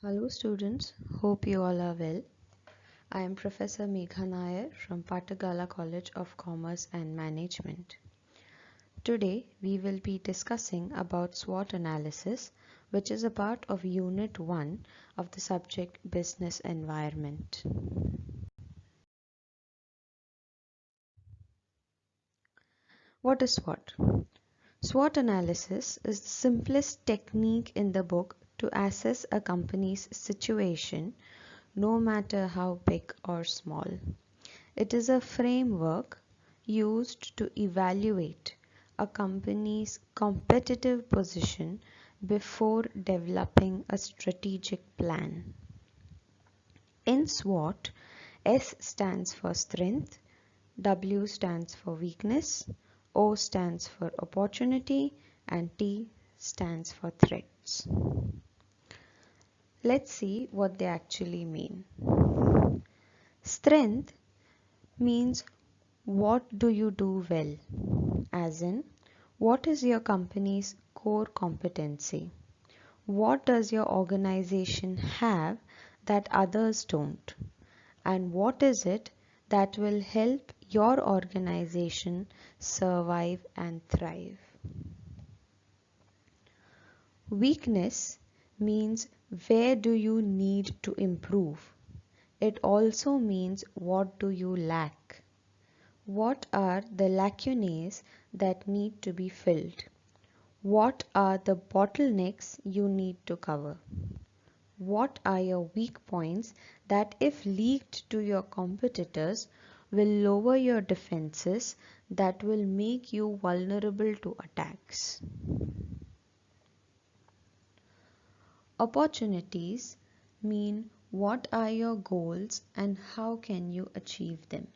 Hello students, hope you all are well. I am Professor Megha Nair from Patagala College of Commerce and Management. Today we will be discussing about SWOT analysis, which is a part of Unit 1 of the subject Business Environment. What is SWOT? SWOT analysis is the simplest technique in the book to assess a company's situation, no matter how big or small. It is a framework used to evaluate a company's competitive position before developing a strategic plan. In SWOT, S stands for strength, W stands for weakness, O stands for opportunity, and T stands for threats. Let's see what they actually mean. Strength means what do you do well? As in, what is your company's core competency? What does your organization have that others don't? And what is it that will help your organization survive and thrive? Weakness means where do you need to improve? It also means what do you lack? What are the lacunae that need to be filled? What are the bottlenecks you need to cover? What are your weak points that, if leaked to your competitors, will lower your defenses, that will make you vulnerable to attacks? Opportunities mean what are your goals and how can you achieve them?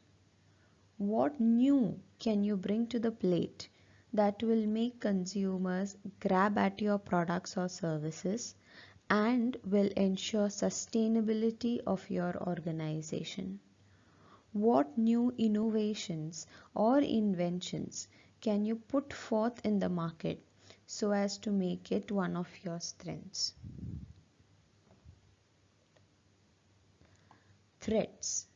What new can you bring to the plate that will make consumers grab at your products or services and will ensure sustainability of your organization? What new innovations or inventions can you put forth in the market so as to make it one of your strengths? Threats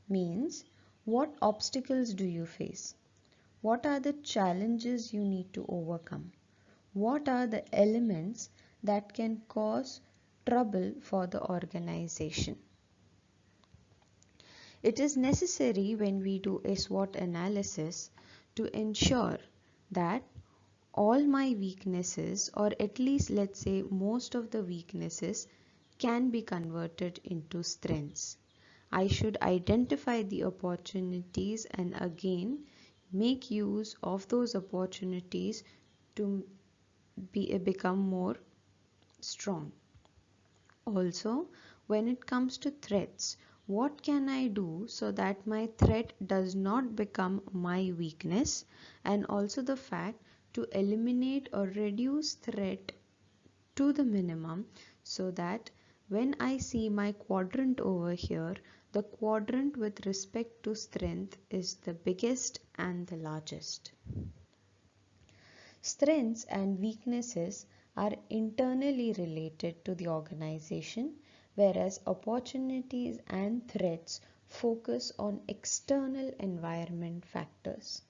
means what obstacles do you face? What are the challenges you need to overcome? What are the elements that can cause trouble for the organization? It is necessary when we do a SWOT analysis to ensure that all my weaknesses, or at least let's say most of the weaknesses, can be converted into strengths. I should identify the opportunities and again make use of those opportunities to become more strong. Also, when it comes to threats, what can I do so that my threat does not become my weakness, and also the fact to eliminate or reduce threat to the minimum so that when I see my quadrant over here, the quadrant with respect to strength is the biggest and the largest. Strengths and weaknesses are internally related to the organization, whereas opportunities and threats focus on external environment factors.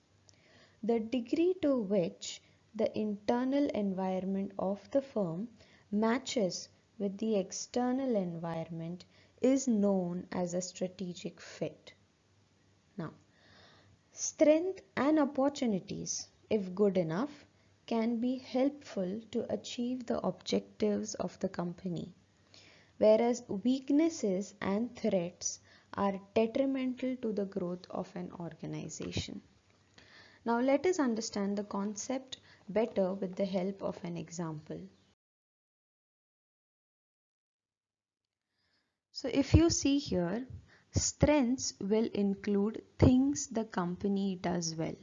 The degree to which the internal environment of the firm matches with the external environment is known as a strategic fit. Now, strength and opportunities, if good enough, can be helpful to achieve the objectives of the company, whereas weaknesses and threats are detrimental to the growth of an organization. Now let us understand the concept better with the help of an example. So if you see here, strengths will include things the company does well.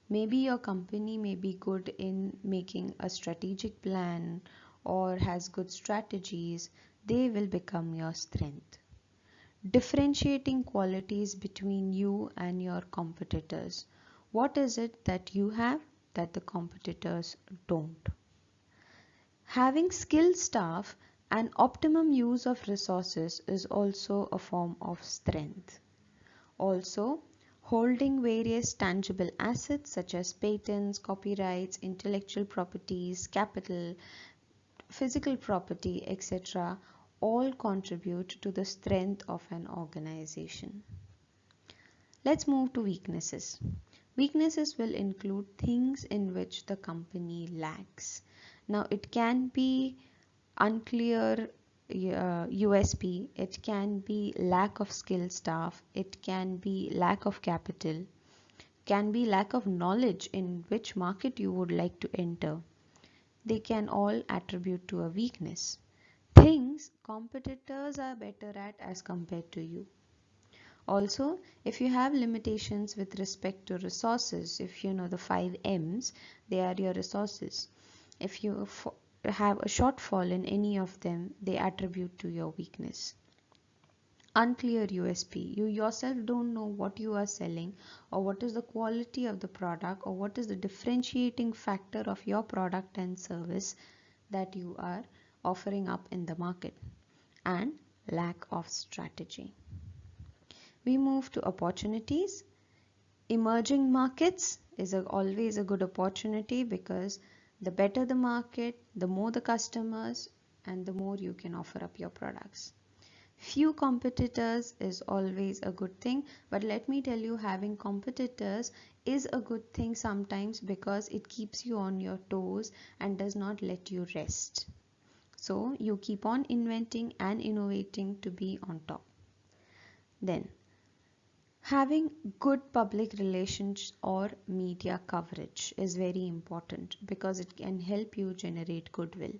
Maybe your company may be good in making a strategic plan or has good strategies. They will become your strength. Differentiating qualities between you and your competitors. What is it that you have that the competitors don't? Having skilled staff An optimum use of resources is also a form of strength. Also, holding various tangible assets such as patents, copyrights, intellectual properties, capital, physical property, etc., all contribute to the strength of an organization. Let's move to weaknesses. Weaknesses will include things in which the company lacks. Now, it can be unclear USP, it can be lack of skilled staff, it can be lack of capital, can be lack of knowledge in which market you would like to enter. They can all attribute to a weakness. Things competitors are better at as compared to you. Also, if you have limitations with respect to resources, if you know the 5 M's, they are your resources. If you have a shortfall in any of them, they attribute to your weakness. Unclear USP. You yourself don't know what you are selling, or what is the quality of the product, or what is the differentiating factor of your product and service that you are offering up in the market. And lack of strategy. We move to opportunities. Emerging markets is always a good opportunity because the better the market, the more the customers, and the more you can offer up your products. Few competitors is always a good thing, but let me tell you, having competitors is a good thing sometimes because it keeps you on your toes and does not let you rest. So you keep on inventing and innovating to be on top. Then, having good public relations or media coverage is very important because it can help you generate goodwill.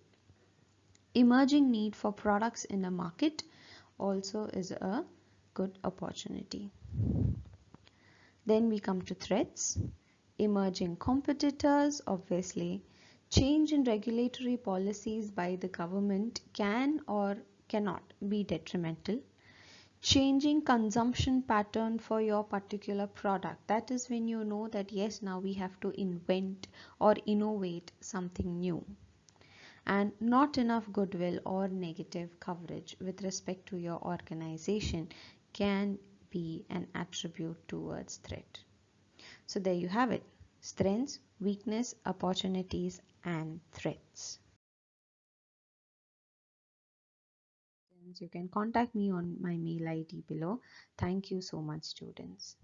Emerging need for products in a market also is a good opportunity. Then we come to threats. Emerging competitors, obviously. Change in regulatory policies by the government can or cannot be detrimental. Changing consumption pattern for your particular product, that is when you know that yes, now we have to invent or innovate something new. And not enough goodwill or negative coverage with respect to your organization can be an attribute towards threat. So there you have it: strengths, weakness, opportunities, and threats. You can contact me on my mail ID below. Thank you so much, students.